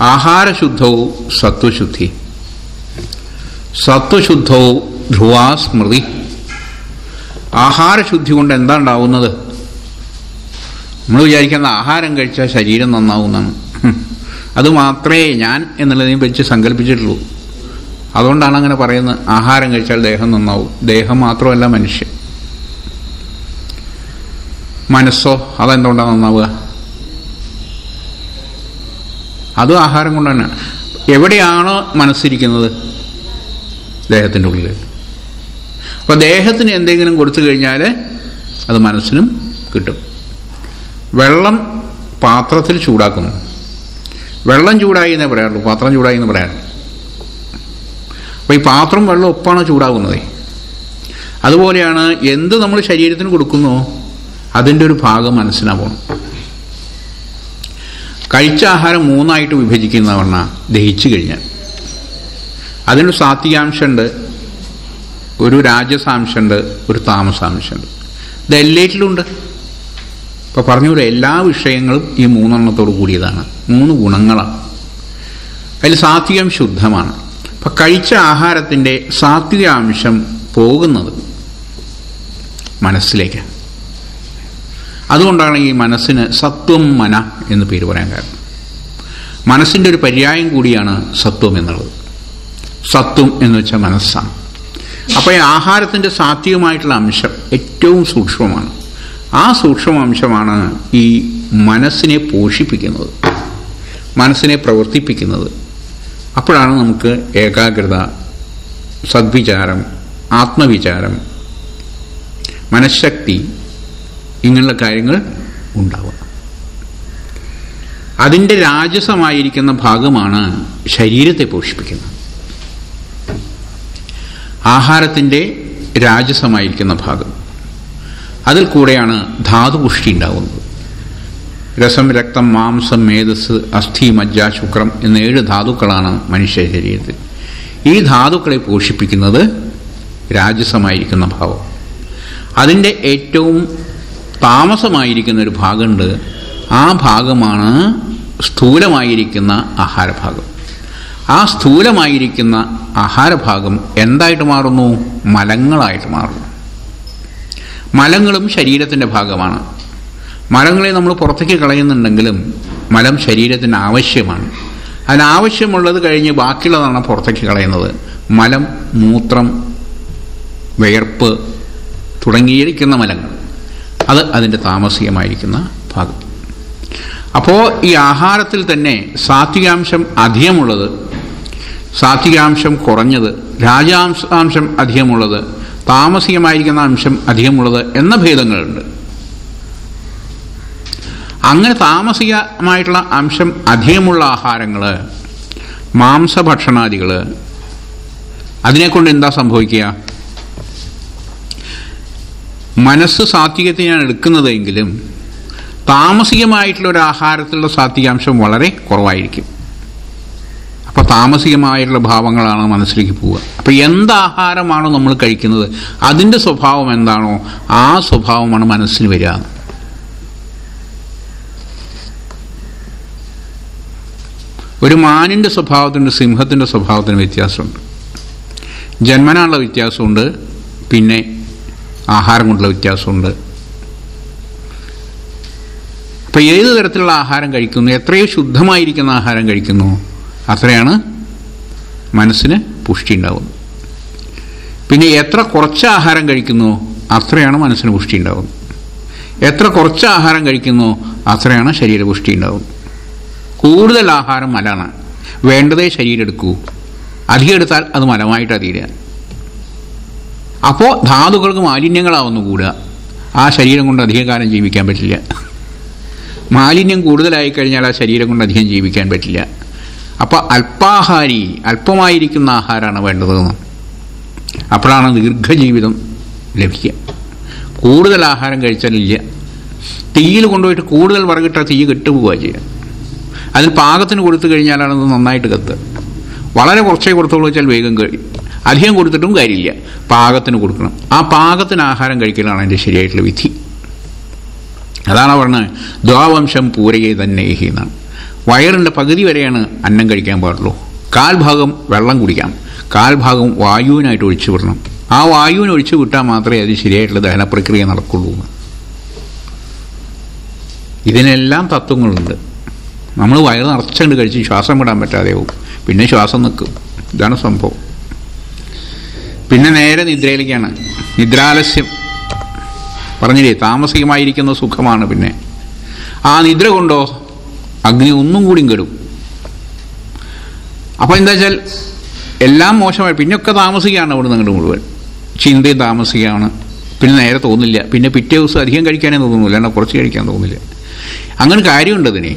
ആഹാരശുദ്ധവും സത്വശുദ്ധി. സത്വശുദ്ധവും ധ്രുവാ സ്മൃതി. ആഹാരശുദ്ധി കൊണ്ട് എന്താ ഉണ്ടാവുന്നത്? നമ്മൾ വിചാരിക്കുന്ന ആഹാരം കഴിച്ചാൽ ശരീരം നന്നാവുന്നതാണ്. അത് മാത്രമേ ഞാൻ എന്നുള്ളതിനെ വെച്ച് സങ്കല്പിച്ചിട്ടുള്ളൂ. അതുകൊണ്ടാണ് അങ്ങനെ പറയുന്നത്. ആഹാരം കഴിച്ചാൽ ദേഹം നന്നാവും. ദേഹം മാത്രമല്ല, മനുഷ്യൻ മനസ്സോ അതെന്തുകൊണ്ടാണ് നന്നാവുക? അതും ആഹാരം കൊണ്ട് തന്നെ. എവിടെയാണോ മനസ്സിരിക്കുന്നത്? ദേഹത്തിൻ്റെ ഉള്ളിൽ. അപ്പോൾ ദേഹത്തിന് എന്തെങ്കിലും കൊടുത്തു കഴിഞ്ഞാൽ അത് മനസ്സിനും കിട്ടും. വെള്ളം പാത്രത്തിൽ ചൂടാക്കുന്നു. വെള്ളം ചൂടായി എന്നേ പറയാറുള്ളൂ, പാത്രം ചൂടായി എന്ന് പറയാറുള്ളൂ. അപ്പോൾ ഈ പാത്രം വെള്ളം ഒപ്പാണ് ചൂടാകുന്നത്. അതുപോലെയാണ് എന്ത് നമ്മൾ ശരീരത്തിന് കൊടുക്കുന്നോ അതിൻ്റെ ഒരു ഭാഗം മനസ്സിനാ പോകണം. കഴിച്ച ആഹാരം 3 വിഭജിക്കുന്ന പറഞ്ഞാൽ ദഹിച്ചു കഴിഞ്ഞാൽ അതിനൊരു സാത്വികാംശമുണ്ട്, ഒരു രാജസാംശമുണ്ട്, ഒരു താമസാംശമുണ്ട്. ഇത് എല്ലാറ്റിലുണ്ട്. ഇപ്പോൾ പറഞ്ഞൂടെ, എല്ലാ വിഷയങ്ങളും ഈ 3 കൂടിയതാണ്. 3 ഗുണങ്ങളാണ്. അതിൽ സാത്വികം ശുദ്ധമാണ്. അപ്പം കഴിച്ച ആഹാരത്തിൻ്റെ സാത്വികാംശം പോകുന്നത് മനസ്സിലേക്ക്. അതുകൊണ്ടാണ് ഈ മനസ്സിന് സത്വം മന എന്ന് പേര് പറയാൻ കാരണം. മനസ്സിൻ്റെ ഒരു പര്യായം കൂടിയാണ് സത്വം എന്നുള്ളത്. സത്വം എന്ന് വെച്ചാൽ മനസ്സാണ്. അപ്പോൾ ഈ ആഹാരത്തിൻ്റെ സാത്വികമായിട്ടുള്ള അംശം ഏറ്റവും സൂക്ഷ്മമാണ്. ആ സൂക്ഷ്മാംശമാണ് ഈ മനസ്സിനെ പോഷിപ്പിക്കുന്നത്, മനസ്സിനെ പ്രവർത്തിപ്പിക്കുന്നത്. അപ്പോഴാണ് നമുക്ക് ഏകാഗ്രത, സദ്വിചാരം, ആത്മവിചാരം, മനഃശക്തി ഇങ്ങനെയുള്ള കാര്യങ്ങൾ ഉണ്ടാവുക. അതിൻ്റെ രാജസമായിരിക്കുന്ന ഭാഗമാണ് ശരീരത്തെ പോഷിപ്പിക്കുന്നത്. ആഹാരത്തിൻ്റെ രാജസമായിരിക്കുന്ന ഭാഗം, അതിൽ കൂടെയാണ് ധാതുപുഷ്ടി ഉണ്ടാകുന്നത്. രസം, രക്തം, മാംസം, മേധസ്, അസ്ഥി, മജ്ജ, ശുക്രം എന്ന 7 ധാതുക്കളാണ് മനുഷ്യ ശരീരത്തിൽ. ഈ ധാതുക്കളെ പോഷിപ്പിക്കുന്നത് രാജസമായിരിക്കുന്ന ഭാവം. അതിൻ്റെ ഏറ്റവും താമസമായിരിക്കുന്ന ഒരു ഭാഗമുണ്ട്. ആ ഭാഗമാണ് സ്ഥൂലമായിരിക്കുന്ന ആഹാരഭാഗം. ആ സ്ഥൂലമായിരിക്കുന്ന ആഹാരഭാഗം എന്തായിട്ട് മാറുന്നു? മലങ്ങളായിട്ട് മാറുന്നു. മലങ്ങളും ശരീരത്തിൻ്റെ ഭാഗമാണ്. മലങ്ങളെ നമ്മൾ പുറത്തേക്ക് കളയുന്നുണ്ടെങ്കിലും മലം ശരീരത്തിന് ആവശ്യമാണ്. അതിനാവശ്യമുള്ളത് കഴിഞ്ഞ് ബാക്കിയുള്ളതാണ് പുറത്തേക്ക് കളയുന്നത്. മലം, മൂത്രം, വിയർപ്പ് തുടങ്ങിയിരിക്കുന്ന മലങ്ങൾ, അത് അതിൻ്റെ താമസികമായിരിക്കുന്ന ഭാഗം. അപ്പോൾ ഈ ആഹാരത്തിൽ തന്നെ സാത്വികാംശം അധികമുള്ളത്, സാത്വികാംശം കുറഞ്ഞത്, രാജാംശാംശം അധികമുള്ളത്, താമസികമായിരിക്കുന്ന അംശം അധികമുള്ളത് എന്ന ഭേദങ്ങളുണ്ട്. അങ്ങനെ താമസികമായിട്ടുള്ള അംശം അധികമുള്ള ആഹാരങ്ങൾ, മാംസഭക്ഷണാദികൾ, അതിനെക്കൊണ്ട് എന്താ സംഭവിക്കുക? മനസ്സ് സാത്വികത്തെയാണ് എടുക്കുന്നതെങ്കിലും താമസികമായിട്ടുള്ള ഒരു ആഹാരത്തിലുള്ള സാത്വികാംശം വളരെ കുറവായിരിക്കും. അപ്പോൾ താമസികമായിട്ടുള്ള ഭാവങ്ങളാണ് മനസ്സിലേക്ക് പോവുക. അപ്പോൾ എന്താഹാരമാണോ നമ്മൾ കഴിക്കുന്നത് അതിൻ്റെ സ്വഭാവം എന്താണോ ആ സ്വഭാവമാണ് മനസ്സിന് വരിക. ഒരു മാനിൻ്റെ സ്വഭാവത്തിൻ്റെ സിംഹത്തിൻ്റെ സ്വഭാവത്തിന് വ്യത്യാസമുണ്ട്. ജന്മനാനുള്ള വ്യത്യാസമുണ്ട്, പിന്നെ ആഹാരം കൊണ്ടുള്ള വ്യത്യാസമുണ്ട്. അപ്പോൾ ഏത് തരത്തിലുള്ള ആഹാരം കഴിക്കുന്നു, എത്രയോ ശുദ്ധമായിരിക്കുന്ന ആഹാരം കഴിക്കുന്നു, അത്രയാണ് മനസ്സിന് പുഷ്ടി ഉണ്ടാകുന്നത്. പിന്നെ എത്ര കുറച്ച് ആഹാരം കഴിക്കുന്നു അത്രയാണ് മനസ്സിന് പുഷ്ടി ഉണ്ടാകുന്നത്. എത്ര കുറച്ച് ആഹാരം കഴിക്കുന്നു അത്രയാണ് ശരീരപുഷ്ടി ഉണ്ടാകുന്നത്. കൂടുതൽ ആഹാരം മലാണ്. വേണ്ടതേ ശരീരം എടുക്കൂ. അധികം എടുത്താൽ അത് മലമായിട്ടാണ് തീരുക. അപ്പോൾ ധാതുക്കൾക്ക് മാലിന്യങ്ങളാവുന്നു കൂടുക. ആ ശരീരം കൊണ്ട് അധികകാലം ജീവിക്കാൻ പറ്റില്ല. മാലിന്യം കൂടുതലായി കഴിഞ്ഞാൽ ആ ശരീരം കൊണ്ട് അധികം ജീവിക്കാൻ പറ്റില്ല. അപ്പോൾ അല്പാഹാരി, അല്പമായിരിക്കുന്ന ആഹാരമാണ് വേണ്ടതെന്ന്. അപ്പോഴാണ് ദീർഘജീവിതം ലഭിക്കുക. കൂടുതൽ ആഹാരം കഴിച്ചാലില്ല. തീയിൽ കൊണ്ടുപോയിട്ട് കൂടുതൽ വറകിട്ടാൽ തീ കെട്ടുപോവുക ചെയ്യുക. അതിൽ പാകത്തിന് കൊടുത്തു കഴിഞ്ഞാലാണ് അത് നന്നായിട്ട് കത്തുക. വളരെ കുറച്ചേ കൊടുത്തോളൂ വെച്ചാൽ വേഗം കഴിയും. അധികം കൊടുത്തിട്ടും കാര്യമില്ല, പാകത്തിന് കൊടുക്കണം. ആ പാകത്തിന് ആഹാരം കഴിക്കലാണ് എൻ്റെ ശരിയായിട്ടുള്ള വിധി. അതാണ് പറഞ്ഞത് ദ്വാവംശം പൂരയെ തന്നെ എന്നാണ്. വയറിൻ്റെ പകുതി വരെയാണ് അന്നം കഴിക്കാൻ പാടുള്ളൂ. 1/4 ഭാഗം വെള്ളം കുടിക്കാം, 1/4 ഭാഗം വായുവിനായിട്ട് ഒഴിച്ചു വിടണം. ആ വായുവിന് ഒഴിച്ചു വിട്ടാൽ മാത്രമേ അത് ശരിയായിട്ടുള്ള ദഹന പ്രക്രിയ നടക്കുള്ളൂ. ഇതിനെല്ലാം തത്വങ്ങളുണ്ട്. നമ്മൾ വയറ് നിറച്ചുകൊണ്ട് കഴിച്ച് ശ്വാസം വിടാൻ പറ്റാതെയാവും, പിന്നെ ശ്വാസം നിൽക്കും. ഇതാണ് സംഭവം. പിന്നെ നേരെ നിദ്രയിലേക്കാണ്. നിദ്രാലസ്യം പറഞ്ഞില്ലേ, താമസികമായിരിക്കുന്ന സുഖമാണ്. പിന്നെ ആ നിദ്ര കൊണ്ടോ അഗ്നി ഒന്നും കൂടി കെടും. അപ്പോൾ എന്താ വെച്ചാൽ എല്ലാം മോശമായി, പിന്നെയൊക്കെ താമസിക്കുകയാണ്. അവിടെ നിന്ന് മുഴുവൻ ചിന്തയും താമസിക്കുകയാണ്. പിന്നെ നേരെ തോന്നില്ല, പിന്നെ പിറ്റേ ദിവസം അധികം കഴിക്കാനേ തോന്നുന്നില്ല, എന്നാൽ കുറച്ച് കഴിക്കാൻ തോന്നില്ല. അങ്ങനെ കാര്യമുണ്ട് അതിനെ.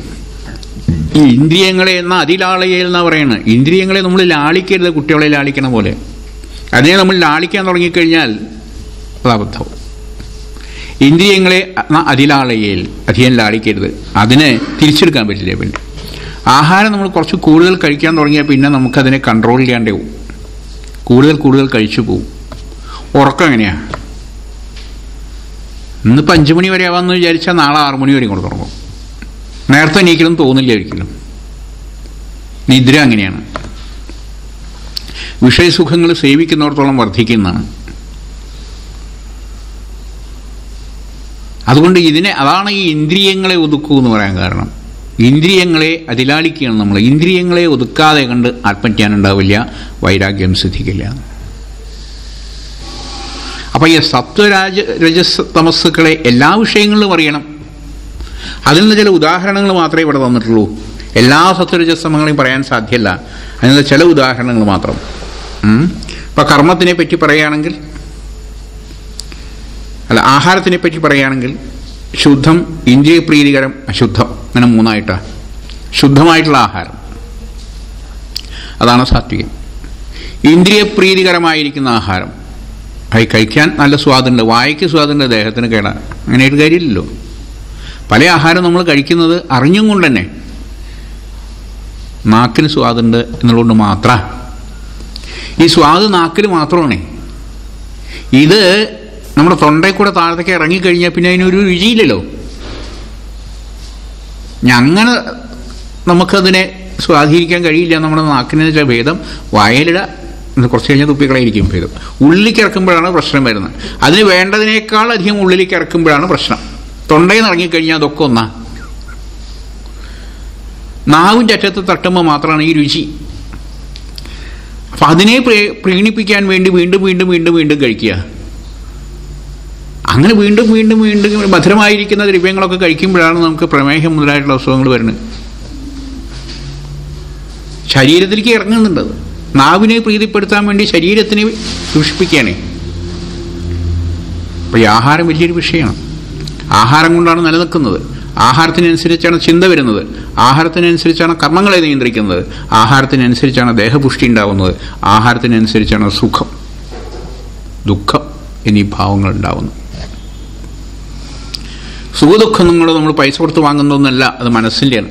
ഈ ഇന്ദ്രിയങ്ങളെ എന്ന അതിലാളയിൽ എന്നാണ് പറയുന്നത്. ഇന്ദ്രിയങ്ങളെ നമ്മൾ ലാളിക്കരുത്, കുട്ടികളെ ലാളിക്കണ പോലെ. അതിനെ നമ്മൾ ലാളിക്കാൻ തുടങ്ങിക്കഴിഞ്ഞാൽ അത് അബദ്ധവും. ഇന്ദ്രിയങ്ങളെ അതിലാളയിൽ അധികം ലാളിക്കരുത്, അതിനെ തിരിച്ചെടുക്കാൻ പറ്റില്ല. പിന്നെ ആഹാരം നമ്മൾ കുറച്ച് കൂടുതൽ കഴിക്കാൻ തുടങ്ങിയാൽ പിന്നെ നമുക്കതിനെ കൺട്രോൾ ചെയ്യാണ്ടേ പോകും. കൂടുതൽ കഴിച്ചു പോകും. ഉറക്കം എങ്ങനെയാണ്? ഇന്നിപ്പോൾ 5 മണി വരെ ആവാമെന്ന് വിചാരിച്ചാൽ നാളെ 6 മണി വരെയും കൊണ്ട് തുടങ്ങും. നേരത്തെ എണീക്കലും തോന്നില്ല ഒരിക്കലും. നിദ്ര അങ്ങനെയാണ്. വിഷയസുഖങ്ങൾ സേവിക്കുന്നിടത്തോളം വർദ്ധിക്കുന്നതാണ്. അതുകൊണ്ട് അതാണ് ഈ ഇന്ദ്രിയങ്ങളെ ഒതുക്കൂ എന്ന് പറയാൻ കാരണം. ഇന്ദ്രിയങ്ങളെ അതിലാളിക്കുകയാണ് നമ്മൾ. ഇന്ദ്രിയങ്ങളെ ഒതുക്കാതെ കണ്ട് ആത്മജ്ഞാനം ഉണ്ടാവില്ല, വൈരാഗ്യം സിദ്ധിക്കില്ല. അപ്പോൾ ഈ രജസ് തമസ്സുക്കളെ എല്ലാ വിഷയങ്ങളിലും അറിയണം. അതിൽ നിന്ന് ചില ഉദാഹരണങ്ങൾ മാത്രമേ ഇവിടെ തന്നിട്ടുള്ളൂ. എല്ലാ സത്വരജസ്തമങ്ങളെയും പറയാൻ സാധ്യമല്ല. അതിനുള്ള ചില ഉദാഹരണങ്ങൾ മാത്രം. ഇപ്പം കർമ്മത്തിനെ പറ്റി പറയുകയാണെങ്കിൽ, ആഹാരത്തിനെ പറ്റി പറയുകയാണെങ്കിൽ, ശുദ്ധം, ഇന്ദ്രിയപ്രീതികരം, അശുദ്ധം, അങ്ങനെ 3ആയിട്ടാണ്. ശുദ്ധമായിട്ടുള്ള ആഹാരം, അതാണ് സാത്വികം. ഇന്ദ്രിയപ്രീതികരമായിരിക്കുന്ന ആഹാരം, അത് കഴിക്കാൻ നല്ല സ്വാദുണ്ട്, വായയ്ക്ക് സ്വാദുണ്ട്, ദേഹത്തിന് കേടാണ്, അങ്ങനെയായിട്ട് കാര്യമില്ലല്ലോ. പല ആഹാരം നമ്മൾ കഴിക്കുന്നത് അറിഞ്ഞും കൊണ്ട് തന്നെ നാക്കിന് സ്വാദുണ്ട് എന്നുള്ളതുകൊണ്ട് മാത്രം. ഈ സ്വാദ് നാക്കിൽ മാത്രമാണ്. ഇത് നമ്മുടെ തൊണ്ടയിൽ കൂടെ താഴത്തേക്ക് ഇറങ്ങിക്കഴിഞ്ഞാൽ പിന്നെ അതിനൊരു രുചിയില്ലല്ലോ. അങ്ങനെ നമുക്കതിനെ സ്വാധീനിക്കാൻ കഴിയില്ല. നമ്മുടെ നാക്കിന് വെച്ചാൽ ഭേദം വായലിട, കുറച്ച് കഴിഞ്ഞാൽ തുപ്പിക്കളായിരിക്കും ഭേദം. ഉള്ളിലേക്ക് ഇറക്കുമ്പോഴാണ് പ്രശ്നം വരുന്നത്. അതിന് വേണ്ടതിനേക്കാൾ അധികം ഉള്ളിലേക്ക് ഇറക്കുമ്പോഴാണ് പ്രശ്നം. തൊണ്ടയിൽ നിന്ന് ഇറങ്ങിക്കഴിഞ്ഞാൽ അതൊക്കെ ഒന്നാ. നാവിൻ്റെ അറ്റത്ത് തട്ടുമ്പോൾ മാത്രമാണ് ഈ രുചി. അപ്പം അതിനെ പ്രീണിപ്പിക്കാൻ വേണ്ടി വീണ്ടും കഴിക്കുക. അങ്ങനെ വീണ്ടും മധുരമായിരിക്കുന്ന ദ്രവ്യങ്ങളൊക്കെ കഴിക്കുമ്പോഴാണ് നമുക്ക് പ്രമേഹം മുതലായിട്ടുള്ള അസുഖങ്ങൾ വരുന്നത്. ശരീരത്തിലേക്ക് ഇറങ്ങുന്നുണ്ട്. നാവിനെ പ്രീതിപ്പെടുത്താൻ വേണ്ടി ശരീരത്തിനെ ദൂഷിപ്പിക്കുകയാണ്. അപ്പോൾ ഈ ആഹാരം വലിയൊരു വിഷയമാണ്. ആഹാരം കൊണ്ടാണ് നിലനിൽക്കുന്നത്. ആഹാരത്തിനനുസരിച്ചാണ് ചിന്ത വരുന്നത്. ആഹാരത്തിനനുസരിച്ചാണ് കർമ്മങ്ങളെ നിയന്ത്രിക്കുന്നത്. ആഹാരത്തിനനുസരിച്ചാണ് ദേഹപുഷ്ടി ഉണ്ടാവുന്നത്. ആഹാരത്തിനനുസരിച്ചാണ് സുഖം, ദുഃഖം എന്നീ ഭാവങ്ങൾ ഉണ്ടാവുന്നത്. സുഖദുഃഖങ്ങൾ നമ്മൾ പൈസ കൊടുത്ത് വാങ്ങുന്നതൊന്നല്ല, അത് മനസ്സിൻ്റെയാണ്.